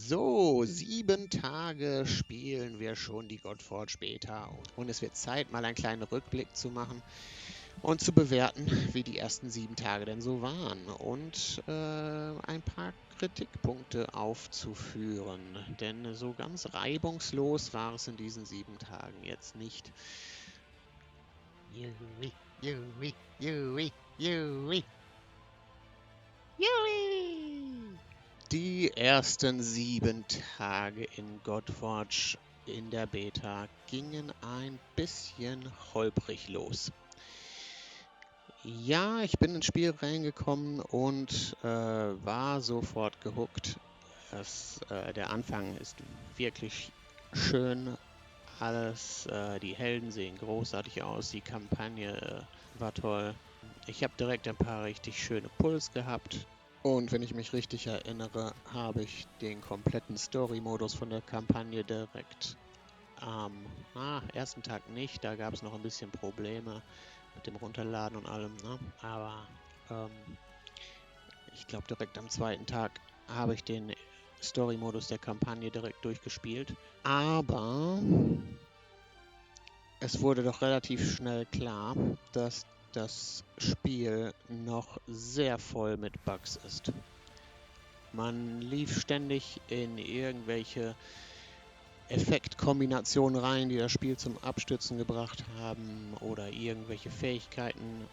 So, 7 Tage spielen wir schon die Godforge Beta und es wird Zeit, mal einen kleinen Rückblick zu machen und zu bewerten, wie die ersten 7 Tage denn so waren und ein paar Kritikpunkte aufzuführen. Denn so ganz reibungslos war es in diesen 7 Tagen jetzt nicht. Yui, yui, yui, yui. Yui! Die ersten 7 Tage in Godforge in der Beta gingen ein bisschen holprig los. Ja, ich bin ins Spiel reingekommen und war sofort gehuckt. Der Anfang ist wirklich schön. Alles, die Helden sehen großartig aus, die Kampagne war toll. Ich habe direkt ein paar richtig schöne Pulls gehabt. Und wenn ich mich richtig erinnere, habe ich den kompletten Story-Modus von der Kampagne direkt am ersten Tag nicht. Da gab es noch ein bisschen Probleme mit dem Runterladen und allem. Ne? Aber ich glaube, direkt am zweiten Tag habe ich den Story-Modus der Kampagne direkt durchgespielt. Aber es wurde doch relativ schnell klar, dass das Spiel noch sehr voll mit Bugs ist. Man lief ständig in irgendwelche Effektkombinationen rein, die das Spiel zum Abstürzen gebracht haben, oder irgendwelche Fähigkeiten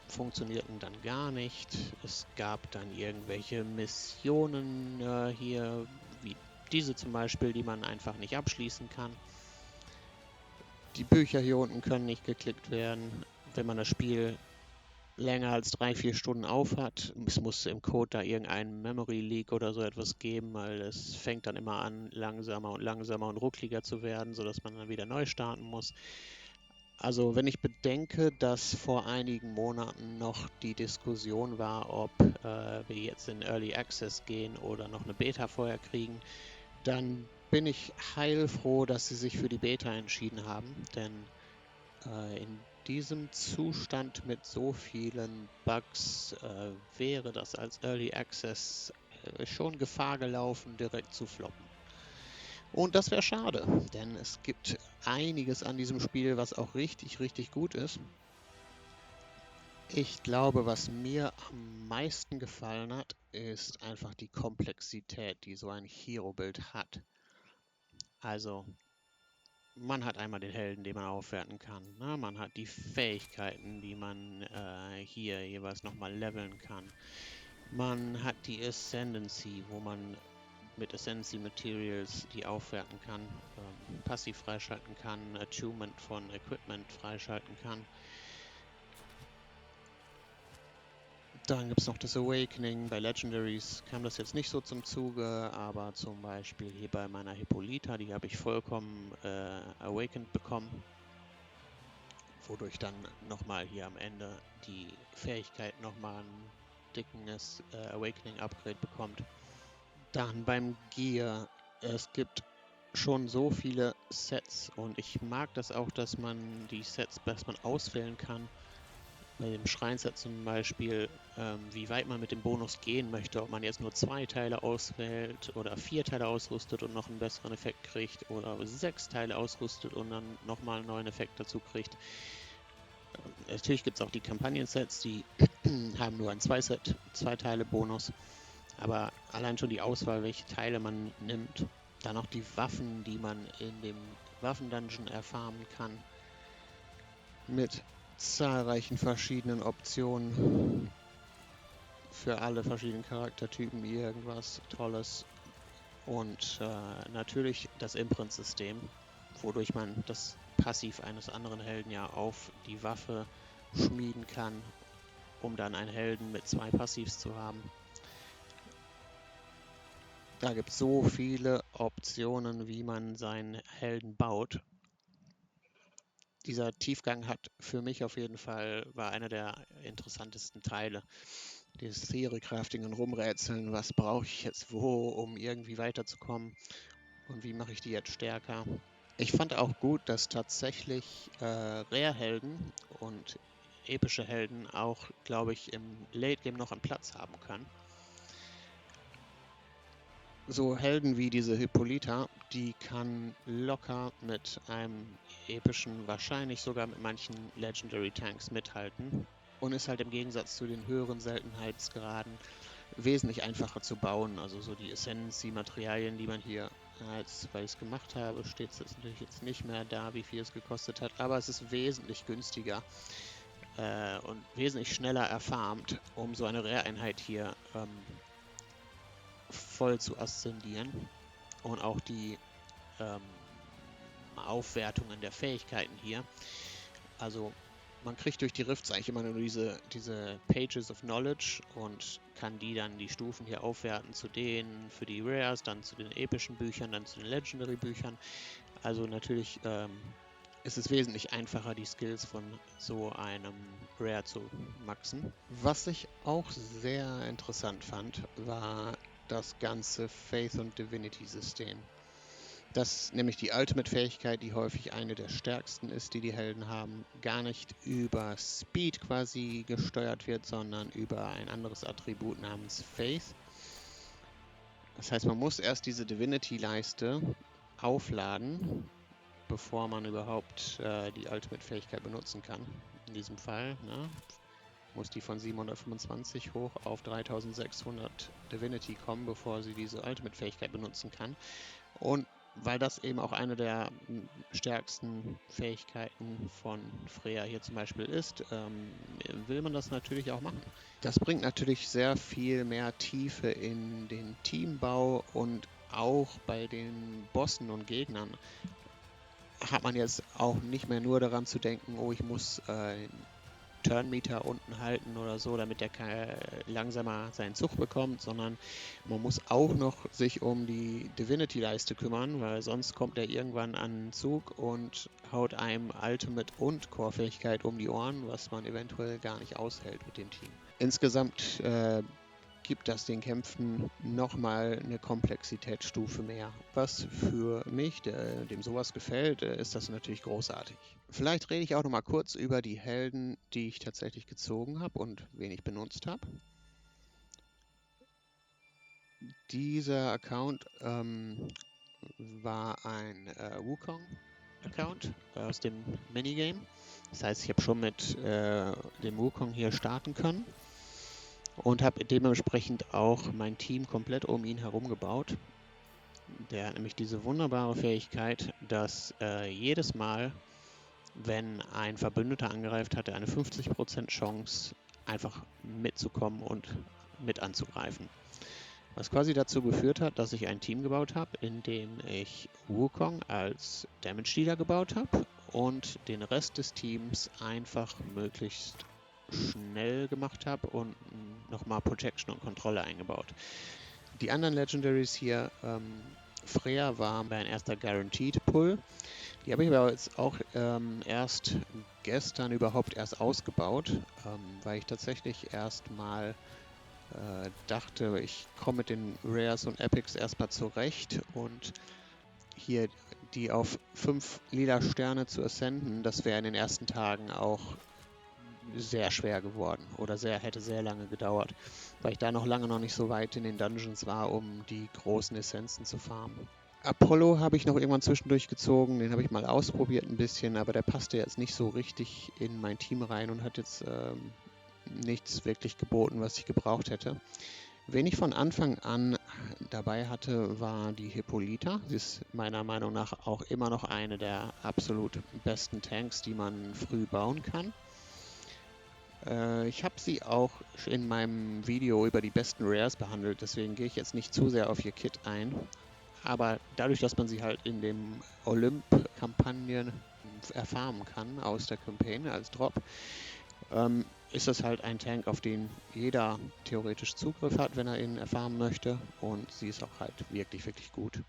funktionierten dann gar nicht. Es gab dann irgendwelche Missionen hier, wie diese zum Beispiel, die man einfach nicht abschließen kann. Die Bücher hier unten können nicht geklickt werden, wenn man das Spiel länger als 3-4 Stunden auf hat. Es muss im Code da irgendeinen Memory Leak oder so etwas geben, weil es fängt dann immer an, langsamer und ruckliger zu werden, sodass man dann wieder neu starten muss. Also wenn ich bedenke, dass vor einigen Monaten noch die Diskussion war, ob wir jetzt in Early Access gehen oder noch eine Beta vorher kriegen, dann bin ich heilfroh, dass sie sich für die Beta entschieden haben, denn in diesem Zustand mit so vielen Bugs wäre das als Early Access schon Gefahr gelaufen, direkt zu floppen. Und das wäre schade, denn es gibt einiges an diesem Spiel, was auch richtig, richtig gut ist. Ich glaube, was mir am meisten gefallen hat, ist einfach die Komplexität, die so ein Hero-Bild hat. Also, man hat einmal den Helden, den man aufwerten kann. Ne? Man hat die Fähigkeiten, die man hier jeweils nochmal leveln kann. Man hat die Ascendancy, wo man mit Ascendancy Materials die aufwerten kann, passiv freischalten kann, Attunement von Equipment freischalten kann. Dann gibt es noch das Awakening. Bei Legendaries kam das jetzt nicht so zum Zuge, aber zum Beispiel hier bei meiner Hippolyta, die habe ich vollkommen awakened bekommen, wodurch dann nochmal hier am Ende die Fähigkeit nochmal ein dickes Awakening Upgrade bekommt. Dann beim Gear, es gibt schon so viele Sets und ich mag das auch, dass man die Sets, dass man auswählen kann. Bei dem Schreinset zum Beispiel, wie weit man mit dem Bonus gehen möchte, ob man jetzt nur 2 Teile auswählt oder 4 Teile ausrüstet und noch einen besseren Effekt kriegt oder 6 Teile ausrüstet und dann nochmal einen neuen Effekt dazu kriegt. Natürlich gibt es auch die Kampagnen-Sets, die haben nur ein 2 Teile Bonus, aber allein schon die Auswahl, welche Teile man nimmt, dann auch die Waffen, die man in dem Waffendungeon erfarmen kann, mit zahlreichen verschiedenen Optionen für alle verschiedenen Charaktertypen irgendwas Tolles. Und natürlich das Imprint-System, wodurch man das Passiv eines anderen Helden ja auf die Waffe schmieden kann, um dann einen Helden mit 2 Passivs zu haben. Da gibt es so viele Optionen, wie man seinen Helden baut. Dieser Tiefgang hat für mich auf jeden Fall, war einer der interessantesten Teile. Dieses Theory-Crafting und Rumrätseln, was brauche ich jetzt wo, um irgendwie weiterzukommen und wie mache ich die jetzt stärker. Ich fand auch gut, dass tatsächlich Rare-Helden und epische Helden auch, glaube ich, im Late-Game noch einen Platz haben können. so Helden wie diese Hippolyta, die kann locker mit einem epischen, wahrscheinlich sogar mit manchen Legendary Tanks mithalten und ist halt im Gegensatz zu den höheren Seltenheitsgraden wesentlich einfacher zu bauen. Also so die Essenz, die Materialien, die man hier, als weil ich es gemacht habe, steht es jetzt natürlich jetzt nicht mehr da, wie viel es gekostet hat, aber es ist wesentlich günstiger und wesentlich schneller erfarmt, um so eine Rare-Einheit hier voll zu aszendieren. Und auch die Aufwertungen der Fähigkeiten hier. Also man kriegt durch die Rifts eigentlich immer nur diese Pages of Knowledge und kann die Stufen hier aufwerten zu denen für die Rares, dann zu den epischen Büchern, dann zu den Legendary Büchern. Also natürlich ist es wesentlich einfacher, die Skills von so einem Rare zu maxen. Was ich auch sehr interessant fand, war das ganze Faith und Divinity System. Das ist nämlich die Ultimate-Fähigkeit, die häufig eine der stärksten ist, die die Helden haben, gar nicht über Speed quasi gesteuert wird, sondern über ein anderes Attribut namens Faith. Das heißt, man muss erst diese Divinity-Leiste aufladen, bevor man überhaupt die Ultimate-Fähigkeit benutzen kann. In diesem Fall muss die von 725 hoch auf 3600 Divinity kommen, bevor sie diese Ultimate-Fähigkeit benutzen kann. Und weil das eben auch eine der stärksten Fähigkeiten von Freya hier zum Beispiel ist, will man das natürlich auch machen. Das bringt natürlich sehr viel mehr Tiefe in den Teambau und auch bei den Bossen und Gegnern hat man jetzt auch nicht mehr nur daran zu denken, oh, ich muss Turnmeter unten halten oder so, damit der langsamer seinen Zug bekommt, sondern man muss auch noch sich um die Divinity-Leiste kümmern, weil sonst kommt er irgendwann an den Zug und haut einem Ultimate und Core-Fähigkeit um die Ohren, was man eventuell gar nicht aushält mit dem Team. Insgesamt gibt das den Kämpfen nochmal eine Komplexitätsstufe mehr. Was für mich, dem sowas gefällt, ist das natürlich großartig. Vielleicht rede ich auch nochmal kurz über die Helden, die ich tatsächlich gezogen habe und wen ich benutzt habe. Dieser Account war ein Wukong-Account aus dem Minigame. Das heißt, ich habe schon mit dem Wukong hier starten können und habe dementsprechend auch mein Team komplett um ihn herum gebaut. Der hat nämlich diese wunderbare Fähigkeit, dass jedes Mal, wenn ein Verbündeter angreift, hat er eine 50% Chance, einfach mitzukommen und mit anzugreifen. Was quasi dazu geführt hat, dass ich ein Team gebaut habe, in dem ich Wukong als Damage Dealer gebaut habe und den Rest des Teams einfach möglichst schnell gemacht habe und nochmal Protection und Kontrolle eingebaut. Die anderen Legendaries hier, Freya war mein erster Guaranteed Pull. Die habe ich aber jetzt auch erst gestern überhaupt erst ausgebaut, weil ich tatsächlich erstmal dachte, ich komme mit den Rares und Epics erstmal zurecht und hier die auf 5 lila Sterne zu ascenden, das wäre in den ersten Tagen auch sehr schwer geworden oder hätte sehr lange gedauert, weil ich da noch lange noch nicht so weit in den Dungeons war, um die großen Essenzen zu farmen. Apollo habe ich noch irgendwann zwischendurch gezogen, den habe ich mal ausprobiert ein bisschen, aber der passte jetzt nicht so richtig in mein Team rein und hat jetzt nichts wirklich geboten, was ich gebraucht hätte. Wen ich von Anfang an dabei hatte, war die Hippolyta. Sie ist meiner Meinung nach auch immer noch eine der absolut besten Tanks, die man früh bauen kann. Ich habe sie auch in meinem Video über die besten Rares behandelt, deswegen gehe ich jetzt nicht zu sehr auf ihr Kit ein. Aber dadurch, dass man sie halt in dem Olymp-Kampagnen erfarmen kann aus der Campaign als Drop, ist das halt ein Tank, auf den jeder theoretisch Zugriff hat, wenn er ihn erfahren möchte. Und sie ist auch halt wirklich, wirklich gut.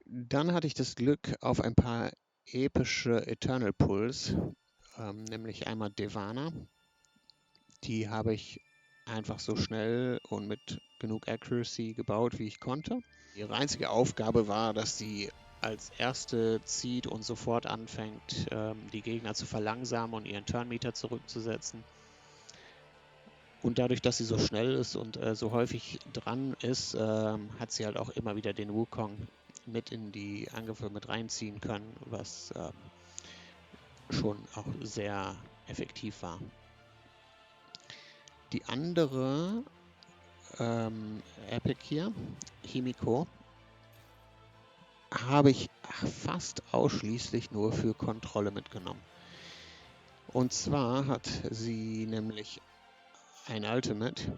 Dann hatte ich das Glück auf ein paar epische Eternal Pulls, nämlich einmal Devana. Die habe ich einfach so schnell und mit genug Accuracy gebaut, wie ich konnte. Ihre einzige Aufgabe war, dass sie als erste zieht und sofort anfängt, die Gegner zu verlangsamen und ihren Turnmeter zurückzusetzen. Und dadurch, dass sie so schnell ist und so häufig dran ist, hat sie halt auch immer wieder den Wukong mit in die Angriffe mit reinziehen können, was schon auch sehr effektiv war. Die andere Epic hier, Himiko, habe ich fast ausschließlich nur für Kontrolle mitgenommen. Und zwar hat sie nämlich ein Ultimate,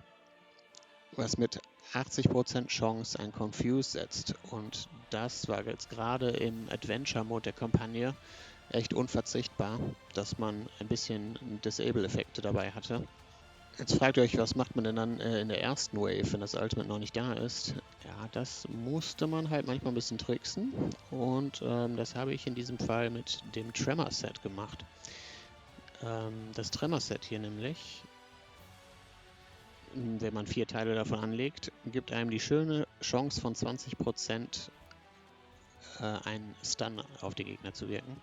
was mit 80% Chance ein Confuse setzt. Und das war jetzt gerade im Adventure-Mode der Kampagne echt unverzichtbar, dass man ein bisschen Disable-Effekte dabei hatte. Jetzt fragt ihr euch, was macht man denn dann in der ersten Wave, wenn das Ultimate noch nicht da ist? Ja, das musste man halt manchmal ein bisschen tricksen. Und das habe ich in diesem Fall mit dem Tremor-Set gemacht. Das Tremor-Set hier nämlich, wenn man 4 Teile davon anlegt, gibt einem die schöne Chance von 20% einen Stun auf die Gegner zu wirken.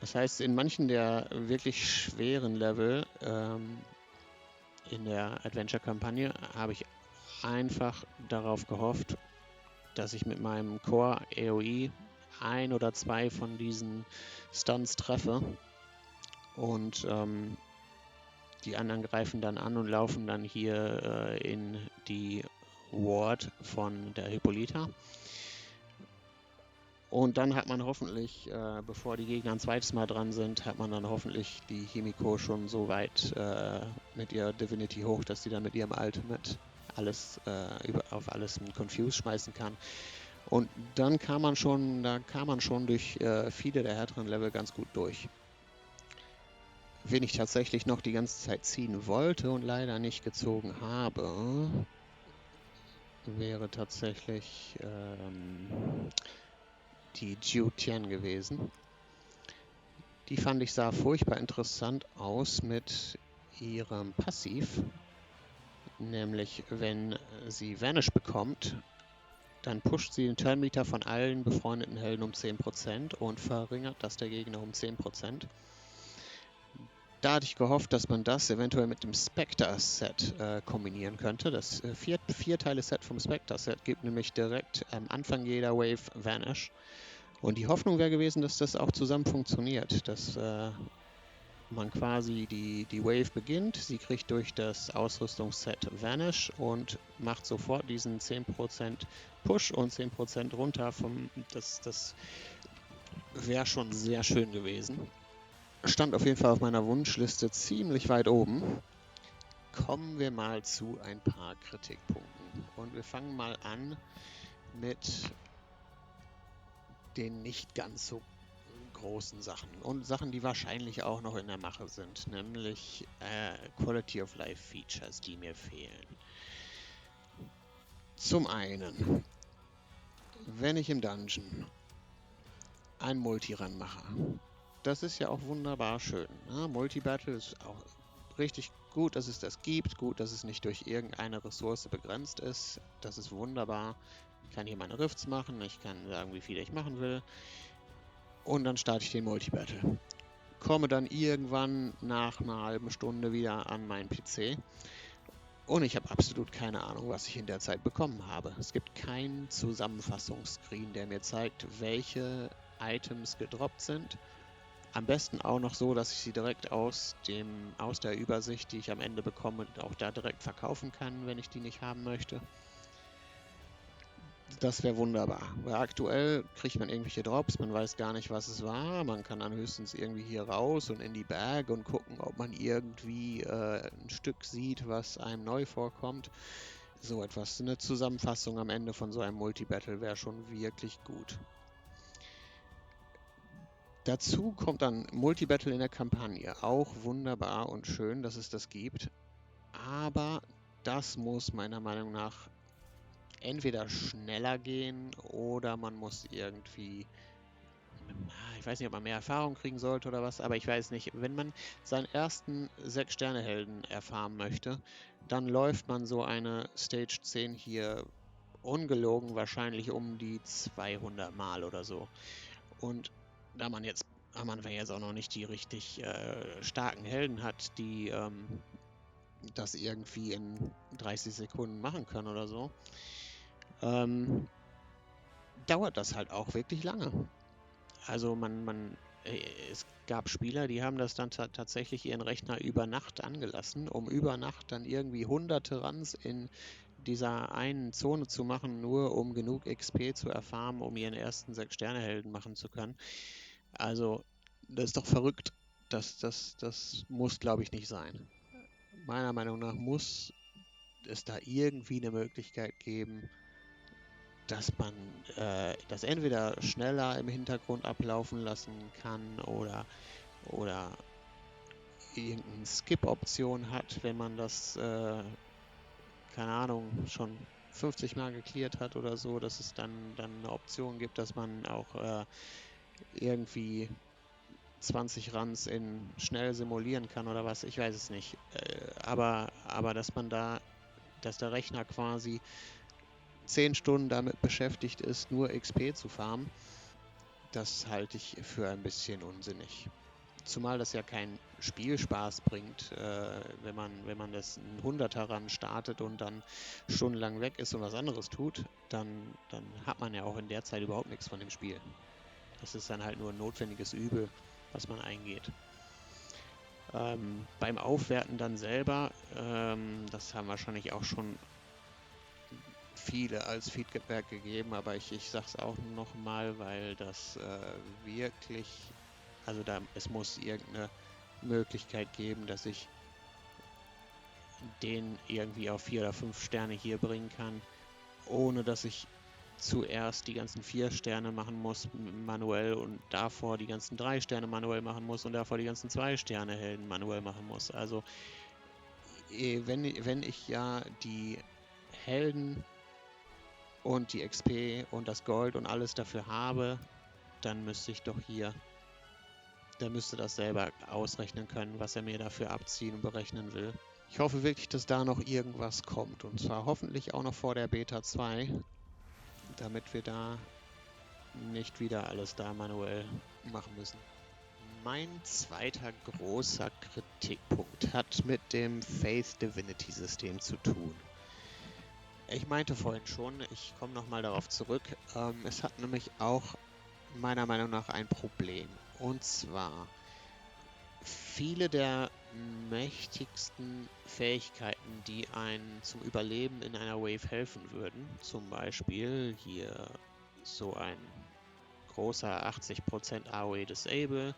Das heißt, in manchen der wirklich schweren Level in der Adventure-Kampagne habe ich einfach darauf gehofft, dass ich mit meinem Core AOE 1 oder 2 von diesen Stuns treffe. Und die anderen greifen dann an und laufen dann hier in die Ward von der Hippolyta. Und dann hat man hoffentlich, bevor die Gegner ein zweites Mal dran sind, hat man dann hoffentlich die Himiko schon so weit mit ihrer Divinity hoch, dass sie dann mit ihrem Ultimate alles auf alles einen Confuse schmeißen kann. Und dann kam man schon, durch viele der härteren Level ganz gut durch. Wen ich tatsächlich noch die ganze Zeit ziehen wollte und leider nicht gezogen habe, wäre tatsächlich die Jiu Tian gewesen. Die fand ich sah furchtbar interessant aus mit ihrem Passiv. Nämlich, wenn sie Vanish bekommt, dann pusht sie den Turnmeter von allen befreundeten Helden um 10% und verringert das der Gegner um 10%. Da hatte ich gehofft, dass man das eventuell mit dem Spectre-Set kombinieren könnte. Das 4-Teile-Set vom Spectre-Set gibt nämlich direkt am Anfang jeder Wave Vanish. Und die Hoffnung wäre gewesen, dass das auch zusammen funktioniert. Dass man quasi die Wave beginnt, sie kriegt durch das Ausrüstungsset Vanish und macht sofort diesen 10% Push und 10% runter. Das wäre schon sehr schön gewesen. Stand auf jeden Fall auf meiner Wunschliste ziemlich weit oben. Kommen wir mal zu ein paar Kritikpunkten. Und wir fangen mal an mit den nicht ganz so großen Sachen. Und Sachen, die wahrscheinlich auch noch in der Mache sind. Nämlich Quality of Life Features, die mir fehlen. Zum einen, wenn ich im Dungeon ein Multirun mache, das ist ja auch wunderbar schön. Ne? Multibattle ist auch richtig gut, dass es das gibt. Gut, dass es nicht durch irgendeine Ressource begrenzt ist. Das ist wunderbar. Ich kann hier meine Rifts machen. Ich kann sagen, wie viele ich machen will. Und dann starte ich den Multibattle. Komme dann irgendwann nach einer halben Stunde wieder an meinen PC. Und ich habe absolut keine Ahnung, was ich in der Zeit bekommen habe. Es gibt keinen Zusammenfassungsscreen, der mir zeigt, welche Items gedroppt sind. Am besten auch noch so, dass ich sie direkt aus der Übersicht, die ich am Ende bekomme, auch da direkt verkaufen kann, wenn ich die nicht haben möchte. Das wäre wunderbar. Weil aktuell kriegt man irgendwelche Drops, man weiß gar nicht, was es war. Man kann dann höchstens irgendwie hier raus und in die Bag und gucken, ob man irgendwie ein Stück sieht, was einem neu vorkommt. So etwas. Eine Zusammenfassung am Ende von so einem Multibattle wäre schon wirklich gut. Dazu kommt dann Multibattle in der Kampagne. Auch wunderbar und schön, dass es das gibt. Aber das muss meiner Meinung nach entweder schneller gehen oder man muss irgendwie, ich weiß nicht, ob man mehr Erfahrung kriegen sollte oder was, aber ich weiß nicht, wenn man seinen ersten 6-Sterne-Helden erfahren möchte, dann läuft man so eine Stage 10 hier ungelogen wahrscheinlich um die 200 Mal oder so. Und da man jetzt am Anfang jetzt auch noch nicht die richtig starken Helden hat, die das irgendwie in 30 Sekunden machen können oder so, dauert das halt auch wirklich lange. Also es gab Spieler, die haben das dann tatsächlich ihren Rechner über Nacht angelassen, um über Nacht dann irgendwie hunderte Runs in dieser einen Zone zu machen, nur um genug XP zu erfarmen, um ihren ersten 6-Sterne-Helden machen zu können. Also, das ist doch verrückt. Das muss, glaube ich, nicht sein. Meiner Meinung nach muss es da irgendwie eine Möglichkeit geben, dass man das entweder schneller im Hintergrund ablaufen lassen kann oder irgendeine Skip-Option hat, wenn man das, keine Ahnung, schon 50 Mal geklärt hat oder so, dass es dann eine Option gibt, dass man auch irgendwie 20 Runs in schnell simulieren kann oder was, ich weiß es nicht. Aber dass der Rechner quasi 10 Stunden damit beschäftigt ist, nur XP zu farmen, das halte ich für ein bisschen unsinnig. Zumal das ja keinen Spielspaß bringt, wenn man das einen 100er ran startet und dann stundenlang weg ist und was anderes tut, dann hat man ja auch in der Zeit überhaupt nichts von dem Spiel. Das ist dann halt nur ein notwendiges Übel, was man eingeht. Beim Aufwerten dann selber, das haben wahrscheinlich auch schon viele als Feedback gegeben, aber ich sage es auch nochmal, weil das wirklich, also es muss irgendeine Möglichkeit geben, dass ich den irgendwie auf 4 oder 5 Sterne hier bringen kann, ohne dass ich zuerst die ganzen 4 Sterne machen muss manuell und davor die ganzen 3 Sterne manuell machen muss und davor die ganzen 2 Sterne Helden manuell machen muss. Also wenn ich ja die Helden und die XP und das Gold und alles dafür habe, dann müsste ich doch hier, der müsste das selber ausrechnen können, was er mir dafür abziehen und berechnen will. Ich hoffe wirklich, dass da noch irgendwas kommt. Und zwar hoffentlich auch noch vor der Beta 2, damit wir da nicht wieder alles da manuell machen müssen. Mein zweiter großer Kritikpunkt hat mit dem Faith Divinity System zu tun. Ich meinte vorhin schon, ich komme nochmal darauf zurück, es hat nämlich auch meiner Meinung nach ein Problem. Und zwar viele der mächtigsten Fähigkeiten, die einen zum Überleben in einer Wave helfen würden, zum Beispiel hier so ein großer 80% AOE Disable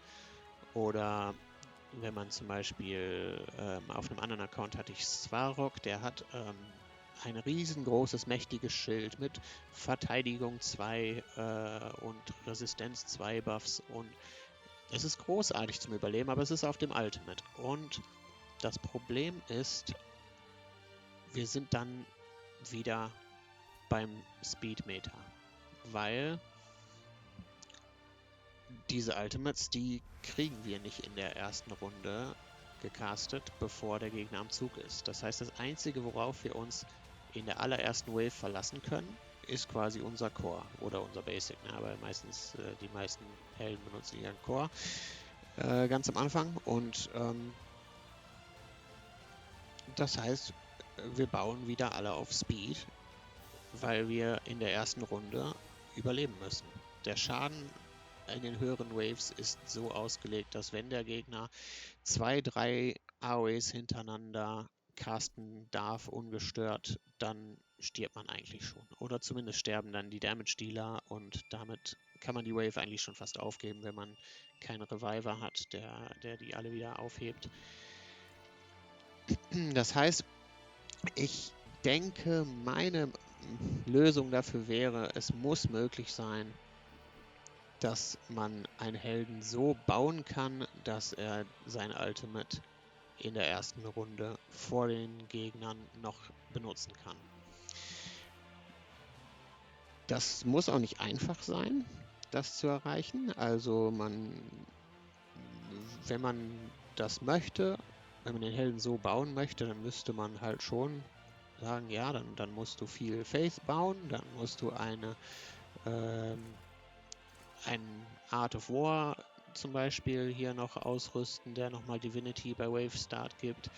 oder wenn man zum Beispiel auf einem anderen Account hatte ich Svarog, der hat ein riesengroßes, mächtiges Schild mit Verteidigung 2 und Resistenz 2 Buffs und es ist großartig zum Überleben, aber es ist auf dem Ultimate. Und das Problem ist, wir sind dann wieder beim Speedmeter, weil diese Ultimates, die kriegen wir nicht in der ersten Runde gecastet, bevor der Gegner am Zug ist. Das heißt, das Einzige, worauf wir uns in der allerersten Wave verlassen können, ist quasi unser Core oder unser Basic. Ne? Aber meistens, die meisten Helden benutzen ihren Core ganz am Anfang. Und das heißt, wir bauen wieder alle auf Speed, weil wir in der ersten Runde überleben müssen. Der Schaden in den höheren Waves ist so ausgelegt, dass wenn der Gegner 2, 3 AOEs hintereinander casten darf, ungestört, dann stirbt man eigentlich schon. Oder zumindest sterben dann die Damage-Dealer und damit kann man die Wave eigentlich schon fast aufgeben, wenn man keinen Reviver hat, der die alle wieder aufhebt. Das heißt, ich denke, meine Lösung dafür wäre, es muss möglich sein, dass man einen Helden so bauen kann, dass er sein Ultimate in der ersten Runde vor den Gegnern noch benutzen kann. Das muss auch nicht einfach sein, das zu erreichen. Also wenn man das möchte, wenn man den Helden so bauen möchte, dann müsste man halt schon sagen, ja, dann musst du viel Faith bauen, dann musst du ein Art of War zum Beispiel hier noch ausrüsten, der nochmal Divinity bei Wave Start gibt.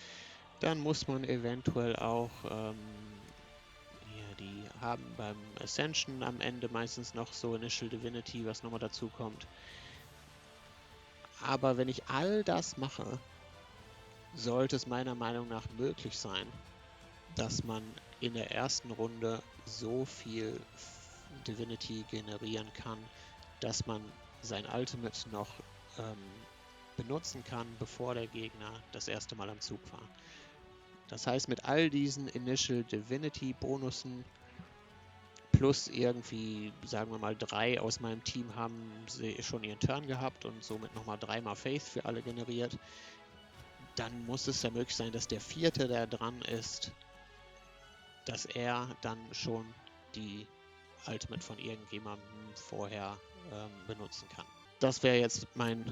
Dann muss man eventuell auch, ja, die haben beim Ascension am Ende meistens noch so Initial Divinity, was nochmal dazu kommt. Aber wenn ich all das mache, sollte es meiner Meinung nach möglich sein, dass man in der ersten Runde so viel Divinity generieren kann, dass man sein Ultimate noch benutzen kann, bevor der Gegner das erste Mal am Zug war. Das heißt, mit all diesen Initial Divinity Bonussen plus irgendwie, sagen wir mal, 3 aus meinem Team haben sie schon ihren Turn gehabt und somit nochmal 3-mal Faith für alle generiert, dann muss es ja möglich sein, dass der vierte, der dran ist, dass er dann schon die Ultimate von irgendjemandem vorher benutzen kann. Das wäre jetzt mein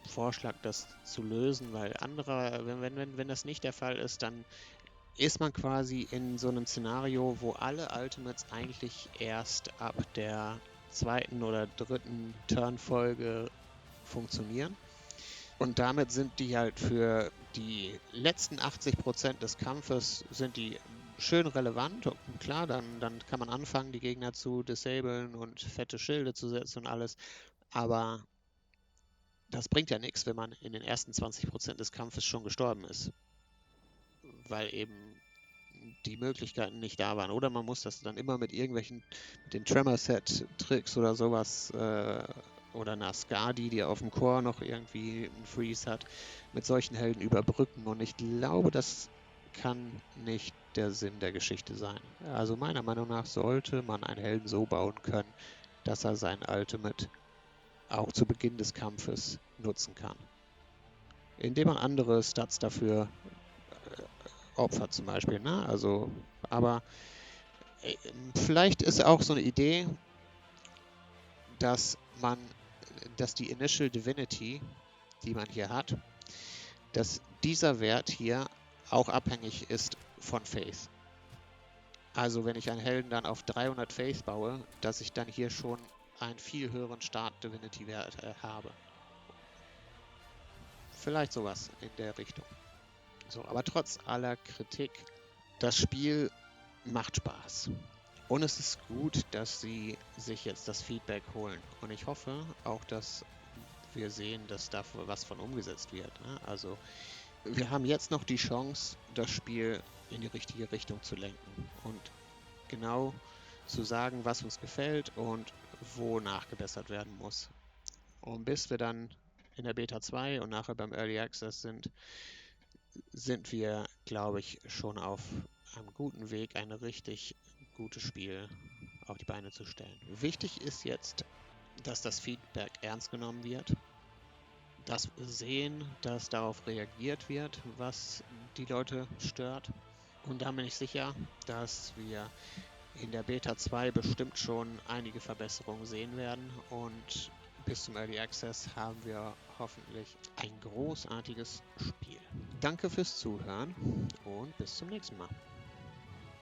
Vorschlag, das zu lösen, weil wenn das nicht der Fall ist, dann ist man quasi in so einem Szenario, wo alle Ultimates eigentlich erst ab der zweiten oder dritten Turnfolge funktionieren. Und damit sind die halt für die letzten 80% des Kampfes sind die schön relevant. Und klar, dann kann man anfangen, die Gegner zu disablen und fette Schilde zu setzen und alles. Aber das bringt ja nichts, wenn man in den ersten 20% des Kampfes schon gestorben ist. Weil eben die Möglichkeiten nicht da waren. Oder man muss das dann immer mit irgendwelchen, den Tremor-Set-Tricks oder sowas, oder einer Skadi, die auf dem Core noch irgendwie einen Freeze hat, mit solchen Helden überbrücken. Und ich glaube, das kann nicht der Sinn der Geschichte sein. Also meiner Meinung nach sollte man einen Helden so bauen können, dass er sein Ultimate auch zu Beginn des Kampfes nutzen kann. Indem man andere Stats dafür opfert zum Beispiel. Ne? Also, aber vielleicht ist auch so eine Idee, dass die Initial Divinity, die man hier hat, dass dieser Wert hier auch abhängig ist von Faith. Also wenn ich einen Helden dann auf 300 Faith baue, dass ich dann hier schon einen viel höheren Start-Divinity-Wert habe. Vielleicht sowas in der Richtung. So, aber trotz aller Kritik, das Spiel macht Spaß. Und es ist gut, dass sie sich jetzt das Feedback holen. Und ich hoffe auch, dass wir sehen, dass da was von umgesetzt wird. Ne? Also wir haben jetzt noch die Chance, das Spiel in die richtige Richtung zu lenken und genau zu sagen, was uns gefällt und wo nachgebessert werden muss. Und bis wir dann in der Beta 2 und nachher beim Early Access sind wir, glaube ich, schon auf einem guten Weg, ein richtig gutes Spiel auf die Beine zu stellen. Wichtig ist jetzt, dass das Feedback ernst genommen wird, dass wir sehen, dass darauf reagiert wird, was die Leute stört. Und da bin ich sicher, dass wir in der Beta 2 bestimmt schon einige Verbesserungen sehen werden und bis zum Early Access haben wir hoffentlich ein großartiges Spiel. Danke fürs Zuhören und bis zum nächsten Mal.